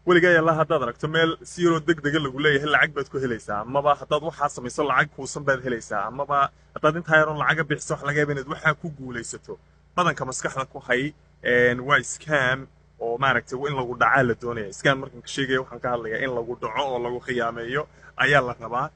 weligaa yalla haddaad aragto meel si yaroo degdega lagu leeyahay lacag baad ku helaysaa amaba haddaad waxaa samayso lacag kuusan baad helaysaa amaba haddaad intaa yaroon lacaga bixiso wax laga yaaba inaad waxaa ku guulaysato badanka maskaxda ku hay waa scam oo maaragtay in lagu dhacaa la doonaya scam markaan ka sheegaya waxaan ka hadlayaa in lagu dhaco oo lagu khiyaameeyo ayaa la rabaa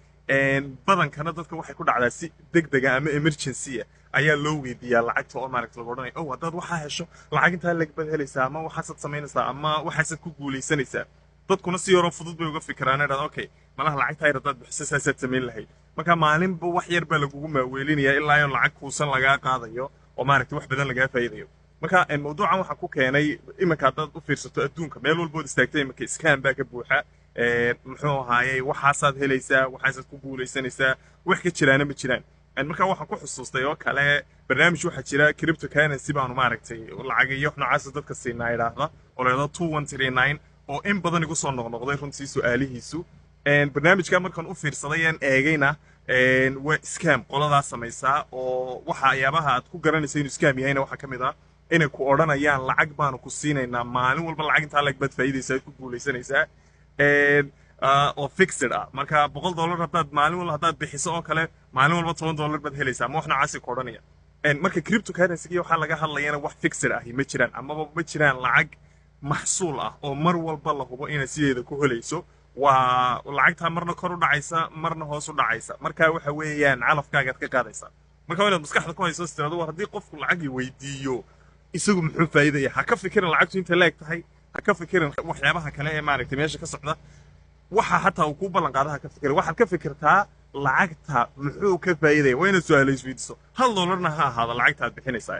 badankana dadka waxay ku dhacdaa si degdega ama emergency ayaa loo weydiiyaa lacagta oo maaragtay lagu odhanayo oh haddaad waxaa hesho lacag intaa leg baad helaysaa ama waxaasaad samaynaysaa ama waxaasaad ku guulaysanaysaa dadkuna si yaroo fudud bay uga fikiraan idhahda okay malaha lacagtaa yar haddaad bixiso saasaad samayn lahayd marka maalinba wax yar baa lagugu maaweelinayaa ilaa iyo lacag kuusan lagaa qaadayo oo maaragtay wax badan lagaa faa'iidayo marka mawduucan waxaa ku keenay iminka haddaad u fiirsato adduunka meel walbood istaagtay iminka scam baa ka buuxa muxuu ahaayey waxaasaad helaysaa waxaasaad ku guulaysanaysaa wax ka jiraana ma jiraan marka waxaan ku xusuustay oo kale barnaamij waxaa jira cryptocurrency baanu maaragtay lacag iyo wax noocaasa dadka siinaa idhaahda oo la yidhahdo 2139 oo in badan igu soo noqnoqday runtii su'aalihiisu barnaamijka markaan u fiirsaday aan eegayna waa scam qoladaa samaysaa oo waxyaabaha aad ku garanaysa inuu scam yahayna waxaa ka mid ah inay ku odhanayaan lacag baanu ku siinaynaa maalin walba lacag intaa leg baad faa'iidaysaa aad ku guulaysanaysaa oo fixed ah marka $100 haddaad maalin walba haddaad bixiso oo kale maalin walba $10 baad helaysaa ama wax noocaasi ku odhanaya marka cryptocurrency waxaa laga hadlayana wax fixed ah ma jiraan amaba ma jiraan lacag maxsuul ah oo mar walba la hubo inaad sideeda ku helayso waa lacagtaa marna kor u dhacaysa marna hoos u dhacaysa marka waxa weeyaan calafkaagaad ka qaadaysaa marka inaad maskaxda ku hayso tirado war haddii qofku lacag weydiiyo isagu muxuu faa'iidaya ha ka fikirin lacagtu inta leeg tahay ha ka fikirin waxyaabaha kale ee maaragtay meesha ka socda waxa hataa uu ku ballan qaadaha ka fikirin waxaad ka fikirtaa lacagta muxuu ka faa'iidaya waa inaad su'aalo isweydiiso $1 ha ahaada lacagta aad bixinaysaa